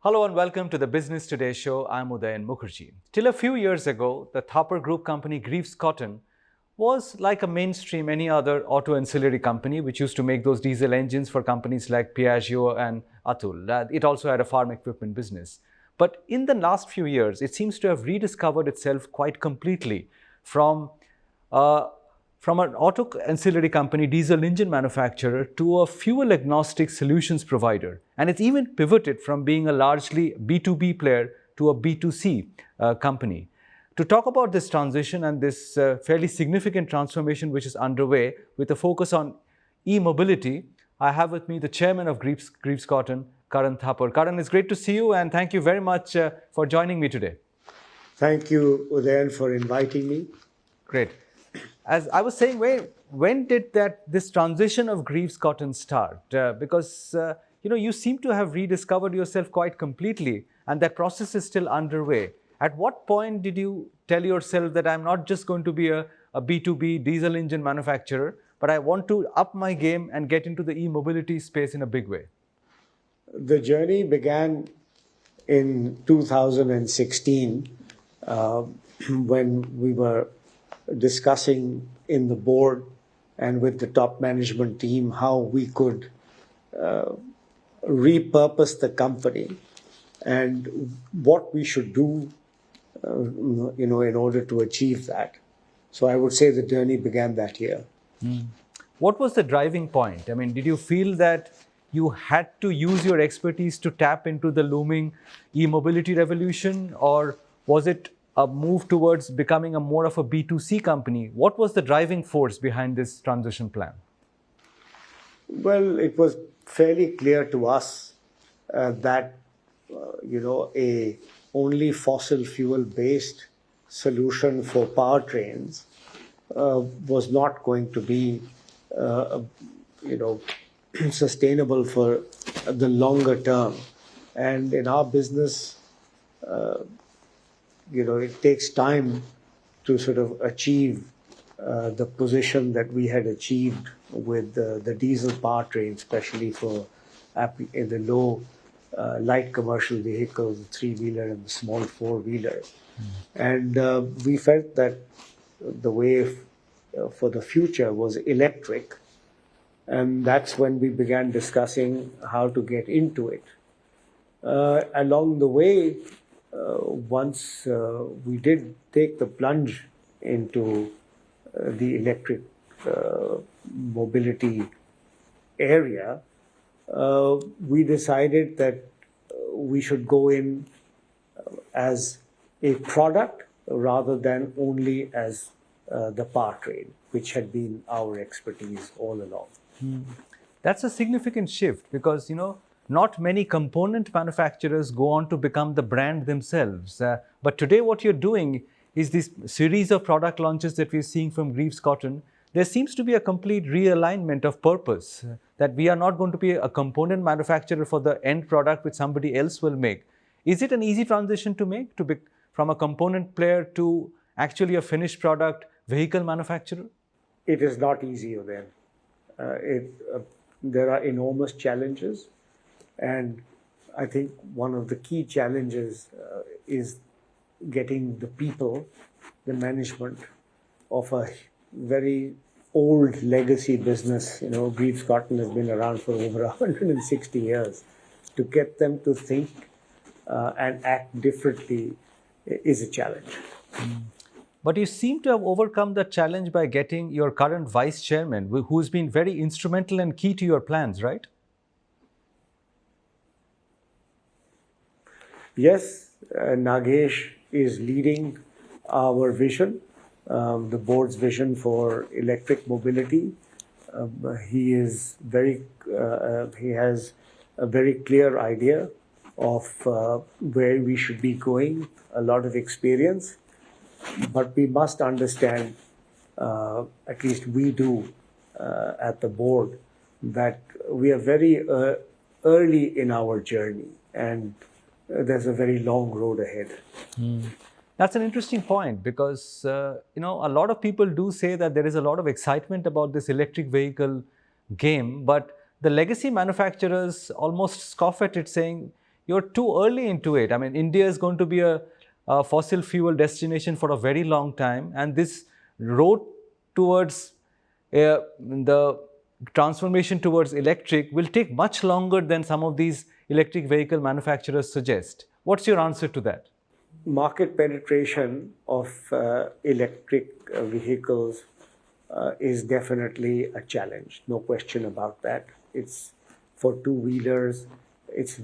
Hello and welcome to the Business Today show. I'm Udayan Mukherjee. Till a few years ago, the Thapar Group company Greaves Cotton was like a mainstream any other auto ancillary company which used to make those diesel engines for companies like Piaggio and Atul. It also had a farm equipment business. But in the last few years, it seems to have rediscovered itself quite completely from uh, from an auto ancillary company, diesel engine manufacturer, to a fuel agnostic solutions provider. And it's even pivoted from being a largely B2B player to a B2C company. To talk about this transition and this fairly significant transformation which is underway with a focus on e-mobility, I have with me the chairman of Greaves Cotton, Karan Thapar. Karan, it's great to see you and thank you very much for joining me today. Thank you, Udayan, for inviting me. Great. As I was saying, when did this transition of Greaves Cotton start? Because you seem to have rediscovered yourself quite completely, and that process is still underway. At what point did you tell yourself that I'm not just going to be a B2B diesel engine manufacturer, but I want to up my game and get into the e-mobility space in a big way? The journey began in 2016 when we were discussing in the board and with the top management team how we could repurpose the company and what we should do, in order to achieve that. So I would say the journey began that year. What was the driving point? I mean, did you feel that you had to use your expertise to tap into the looming e-mobility revolution, or was it a move towards becoming more of a B2C company? What was the driving force behind this transition plan? Well, it was fairly clear to us that a only fossil fuel based solution for powertrains was not going to be sustainable for the longer term. And in our business, it takes time to sort of achieve the position that we had achieved with the diesel powertrain, especially for in the low light commercial vehicles, the three-wheeler and the small four-wheeler. And we felt that the way for the future was electric. And that's when we began discussing how to get into it. Along the way, once we did take the plunge into the electric mobility area, we decided that we should go in as a product rather than only as the powertrain, which had been our expertise all along. That's a significant shift because, not many component manufacturers go on to become the brand themselves. But today what you're doing is this series of product launches that we're seeing from Greaves Cotton. There seems to be a complete realignment of purpose, that we are not going to be a component manufacturer for the end product which somebody else will make. Is it an easy transition to make, from a component player to actually a finished product vehicle manufacturer? It is not easy, then. There are enormous challenges. And I think one of the key challenges is getting the people, the management of a very old legacy business. Greaves Cotton has been around for over 160 years. To get them to think and act differently is a challenge. But you seem to have overcome the challenge by getting your current vice chairman, who's been very instrumental and key to your plans, right? Yes, Nagesh is leading our vision, the board's vision for electric mobility. He has a very clear idea of where we should be going, a lot of experience. But we must understand, at least we do at the board, that we are very early in our journey and there's a very long road ahead. That's an interesting point because, a lot of people do say that there is a lot of excitement about this electric vehicle game, but the legacy manufacturers almost scoff at it saying, you're too early into it. I mean, India is going to be a fossil fuel destination for a very long time, and this road towards the transformation towards electric will take much longer than some of these electric vehicle manufacturers suggest. What's your answer to that? Market penetration of electric vehicles is definitely a challenge, no question about that. It's for two-wheelers, it's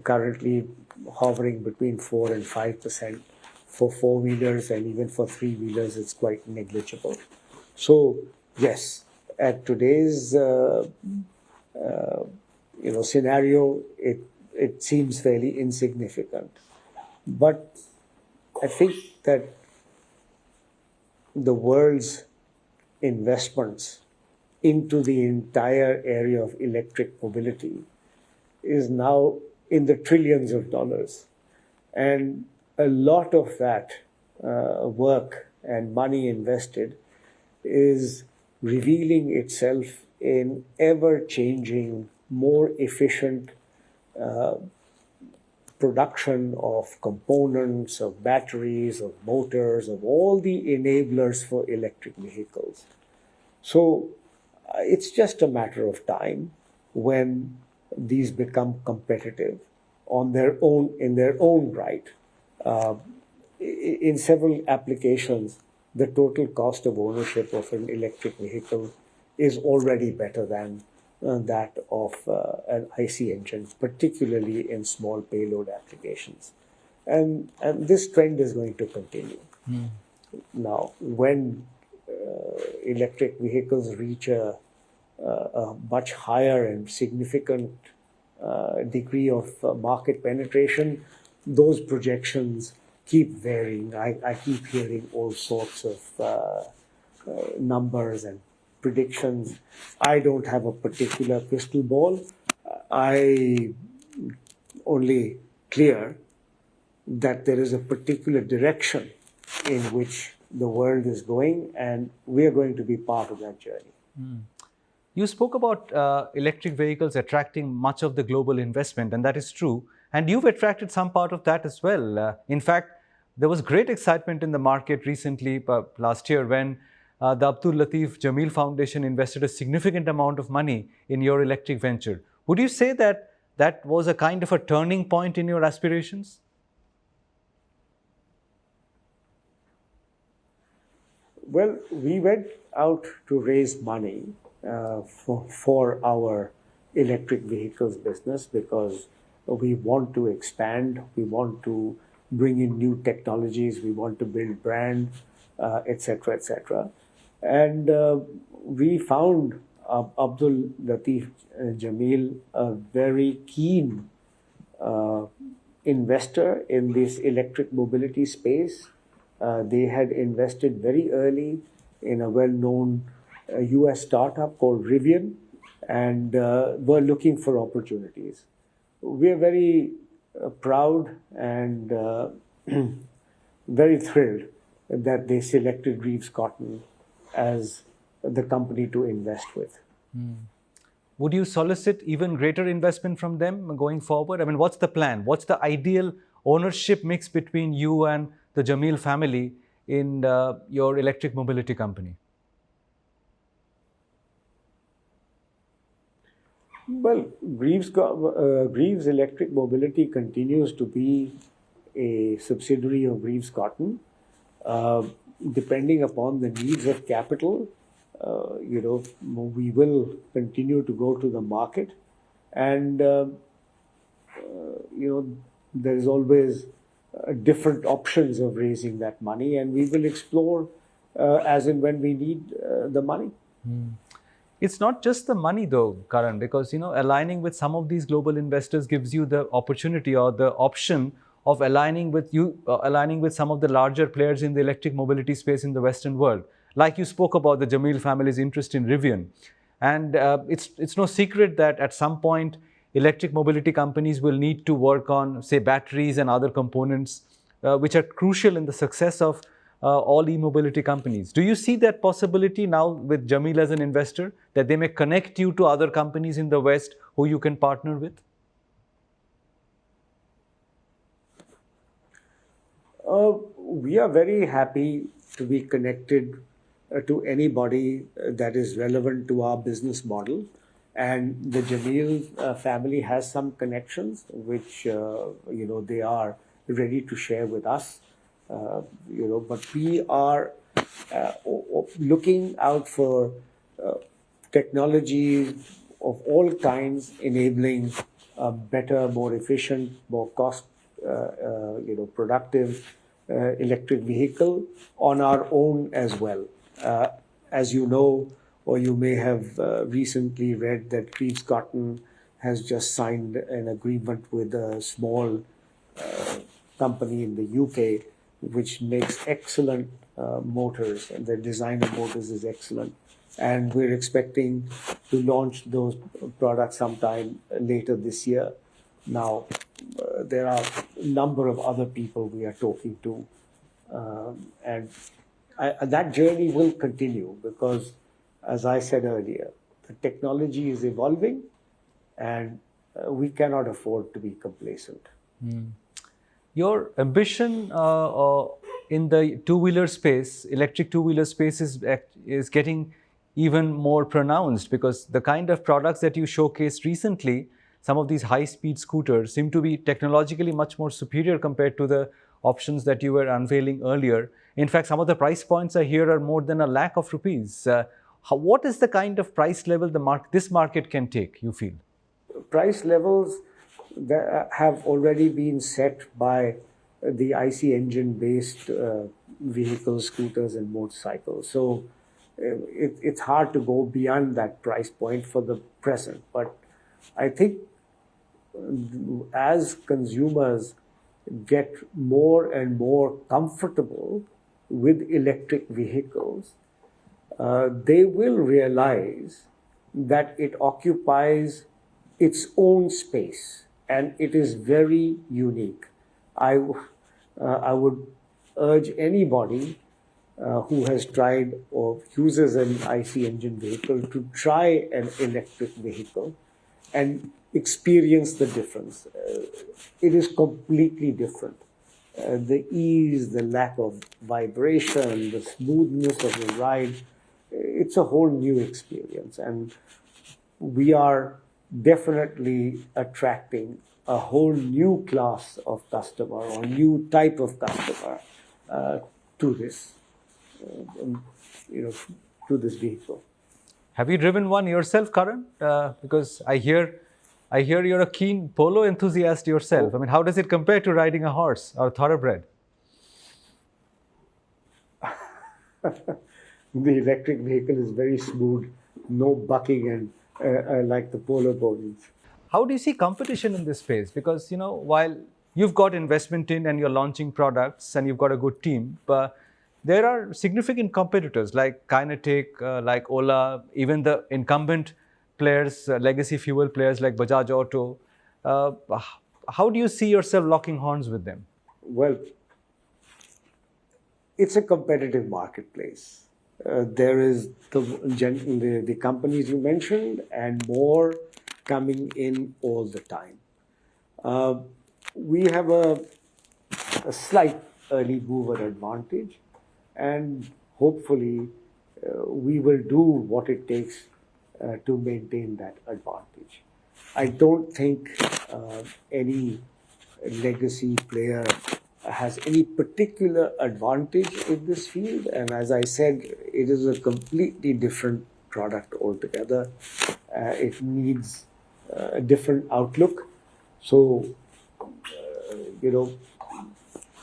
currently hovering between 4 and 5%. For four-wheelers and even for three-wheelers, it's quite negligible. So, yes, at today's scenario, it seems fairly insignificant. But I think that the world's investments into the entire area of electric mobility is now in the trillions of dollars. And a lot of that work and money invested is revealing itself in ever-changing, more efficient production of components, of batteries, of motors, of all the enablers for electric vehicles. So it's just a matter of time when these become competitive on their own, in their own right. In several applications, the total cost of ownership of an electric vehicle is already better than that of an IC engine, particularly in small payload applications. And this trend is going to continue. Now, when electric vehicles reach a much higher and significant degree of market penetration, those projections keep varying. I keep hearing all sorts of numbers and predictions. I don't have a particular crystal ball. I only clear that there is a particular direction in which the world is going, and we are going to be part of that journey. You spoke about electric vehicles attracting much of the global investment, and that is true. And you've attracted some part of that as well. In fact, there was great excitement in the market recently, last year, when the Abdul Latif Jameel Foundation invested a significant amount of money in your electric venture. Would you say that that was a kind of a turning point in your aspirations? Well, we went out to raise money for our electric vehicles business because we want to expand, we want to bring in new technologies, we want to build brand, etc., etc. And we found Abdul Latif Jameel a very keen investor in this electric mobility space. They had invested very early in a well-known US startup called Rivian and were looking for opportunities. We are very proud and very thrilled that they selected Greaves Cotton as the company to invest with. Would you solicit even greater investment from them going forward? I mean, what's the plan? What's the ideal ownership mix between you and the Jameel family in your electric mobility company? Well, Greaves Electric Mobility continues to be a subsidiary of Greaves Cotton. Depending upon the needs of capital, we will continue to go to the market, and there's always different options of raising that money, and we will explore as and when we need the money. It's not just the money though, Karan, because aligning with some of these global investors gives you the opportunity or the option of aligning with some of the larger players in the electric mobility space in the Western world. Like you spoke about the Jameel family's interest in Rivian. And it's no secret that at some point, electric mobility companies will need to work on, say, batteries and other components, which are crucial in the success of all e-mobility companies. Do you see that possibility now with Jameel as an investor, that they may connect you to other companies in the West who you can partner with? We are very happy to be connected to anybody that is relevant to our business model. And the Jameel family has some connections which, they are ready to share with us. But we are looking out for technology of all kinds, enabling a better, more efficient, more cost, productive electric vehicle on our own as well. As you know, or you may have recently read that Greaves Cotton has just signed an agreement with a small company in the UK, which makes excellent motors, and the design of motors is excellent. And we're expecting to launch those products sometime later this year. Now, there are a number of other people we are talking to, and that journey will continue because, as I said earlier, the technology is evolving, and we cannot afford to be complacent. Your ambition in the two-wheeler space, electric two-wheeler space, is getting even more pronounced because the kind of products that you showcased recently, some of these high-speed scooters seem to be technologically much more superior compared to the options that you were unveiling earlier. In fact, some of the price points I hear are more than ₹100,000. What is the kind of price level this market can take, you feel? Price levels that have already been set by the IC engine-based vehicles, scooters, and motorcycles. So it's hard to go beyond that price point for the present. But I think as consumers get more and more comfortable with electric vehicles, they will realize that it occupies its own space and it is very unique. I would urge anybody who has tried or uses an IC engine vehicle to try an electric vehicle and experience the difference. It is completely different. The ease, the lack of vibration, the smoothness of the ride, it's a whole new experience. And we are definitely attracting a whole new class of customer or new type of customer to this, to this vehicle. Have you driven one yourself, Karan? Because I hear you're a keen polo enthusiast yourself. I mean, how does it compare to riding a horse or a thoroughbred? The electric vehicle is very smooth, no bucking and like the polo ponies. How do you see competition in this space? Because, while you've got investment in and you're launching products and you've got a good team, but there are significant competitors like Kinetic, like Ola, even the incumbent players, legacy fuel players like Bajaj Auto. How do you see yourself locking horns with them? Well, it's a competitive marketplace. There is the companies you mentioned and more coming in all the time. We have a slight early mover advantage, and hopefully we will do what it takes to maintain that advantage. I don't think any legacy player has any particular advantage in this field, and as I said, it is a completely different product altogether. It needs a different outlook. So,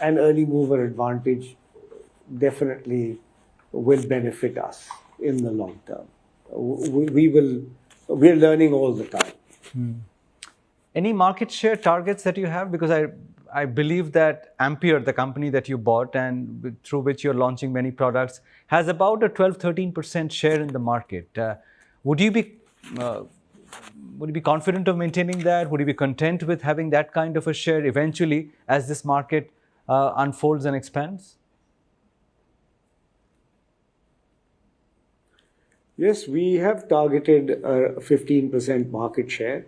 an early mover advantage definitely will benefit us in the long term. We're learning all the time. Any market share targets that you have? Because I believe that Ampere, the company that you bought and through which you're launching many products, has about a 12-13% share in the market. Would you be confident of maintaining that? Would you be content with having that kind of a share eventually as this market unfolds and expands? Yes, we have targeted a 15% market share,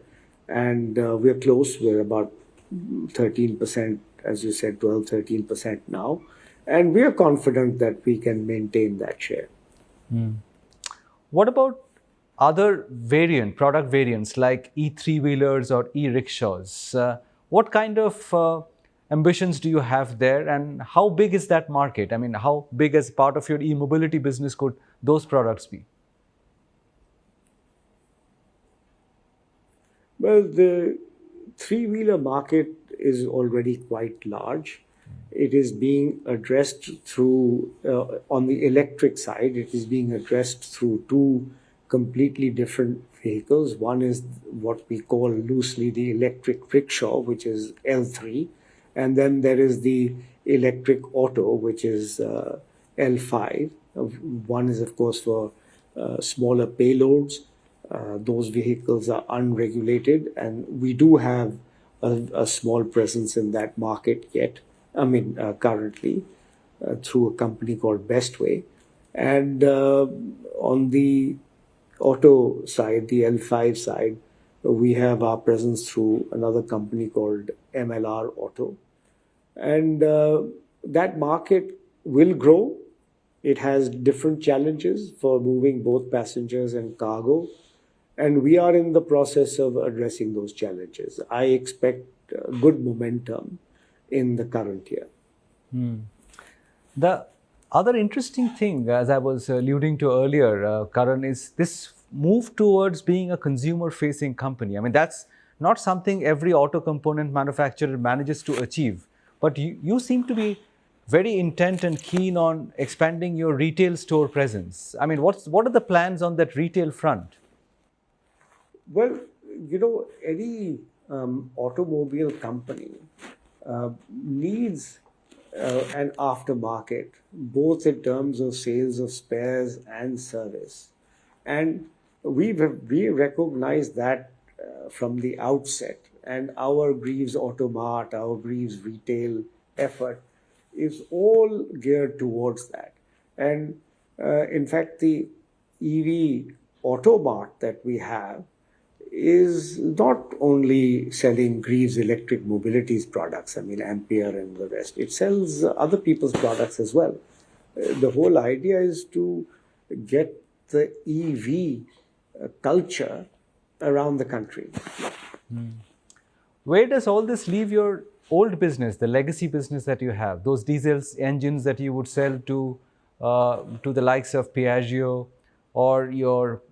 and we're close. We're about 13% as you said, 12, 13% now. And we are confident that we can maintain that share. What about other product variants like e-three-wheelers or e-rickshaws? What kind of ambitions do you have there, and how big is that market? I mean, how big as part of your e-mobility business could those products be? Well, the three-wheeler market is already quite large. It is being addressed through, on the electric side, it is being addressed through two completely different vehicles. One is what we call loosely the electric rickshaw, which is L3. And then there is the electric auto, which is L5. One is, of course, for smaller payloads. Those vehicles are unregulated, and we do have a small presence in that market yet. Currently, through a company called Bestway. And on the auto side, the L5 side, we have our presence through another company called MLR Auto. And that market will grow. It has different challenges for moving both passengers and cargo. And we are in the process of addressing those challenges. I expect good momentum in the current year. The other interesting thing, as I was alluding to earlier, Karan, is this move towards being a consumer-facing company. I mean, that's not something every auto component manufacturer manages to achieve. But you seem to be very intent and keen on expanding your retail store presence. I mean, what are the plans on that retail front? Well, any automobile company needs an aftermarket, both in terms of sales of spares and service. And we recognize that from the outset. And our Greaves Automart, our Greaves retail effort is all geared towards that. And in fact, the EV Autobot that we have is not only selling Greaves Electric Mobility's products, Ampere and the rest. It sells other people's products as well. The whole idea is to get the EV culture around the country. Where does all this leave your old business, the legacy business that you have, those diesel engines that you would sell to the likes of Piaggio, or your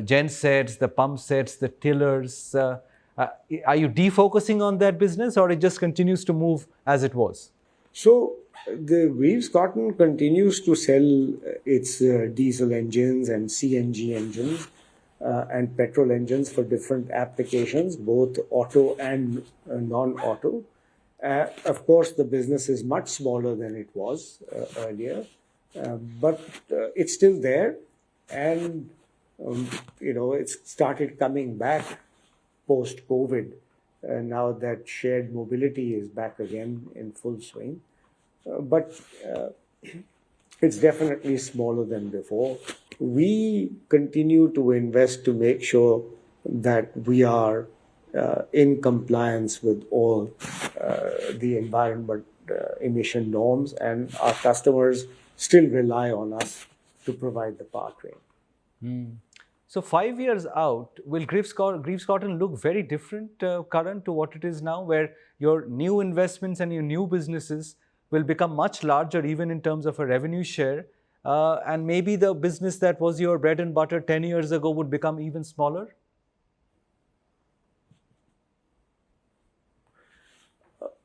gen sets, the pump sets, the tillers? Are you defocusing on that business, or it just continues to move as it was? So the Greaves Cotton continues to sell its diesel engines and CNG engines and petrol engines for different applications, both auto and non-auto. Of course, the business is much smaller than it was earlier, but it's still there. And, it's started coming back post-COVID. Now that shared mobility is back again in full swing. But it's definitely smaller than before. We continue to invest to make sure that we are in compliance with all the environment emission norms, and our customers still rely on us to provide the powertrain. So 5 years out, will Greaves Cotton look very different, Karan, to what it is now, where your new investments and your new businesses will become much larger, even in terms of a revenue share, and maybe the business that was your bread and butter 10 years ago would become even smaller?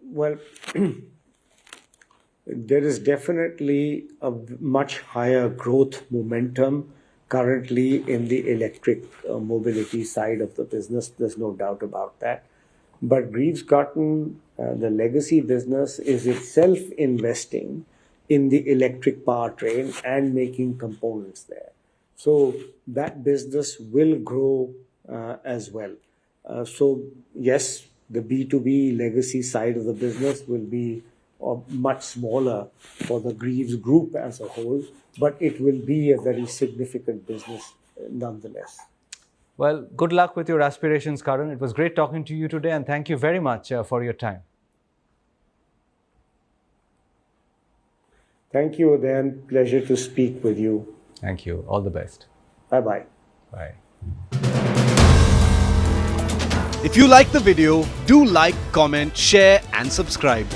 Well, there is definitely a much higher growth momentum currently in the electric mobility side of the business. There's no doubt about that. But Greaves Cotton, the legacy business, is itself investing in the electric powertrain and making components there. So that business will grow as well. So yes, the B2B legacy side of the business will be much smaller for the Greaves Group as a whole, but it will be a very significant business nonetheless. Well, good luck with your aspirations, Karan. It was great talking to you today, and thank you very much for your time. Thank you, Udayan. Pleasure to speak with you. Thank you. All the best. Bye-bye. Bye. If you like the video, do like, comment, share and subscribe.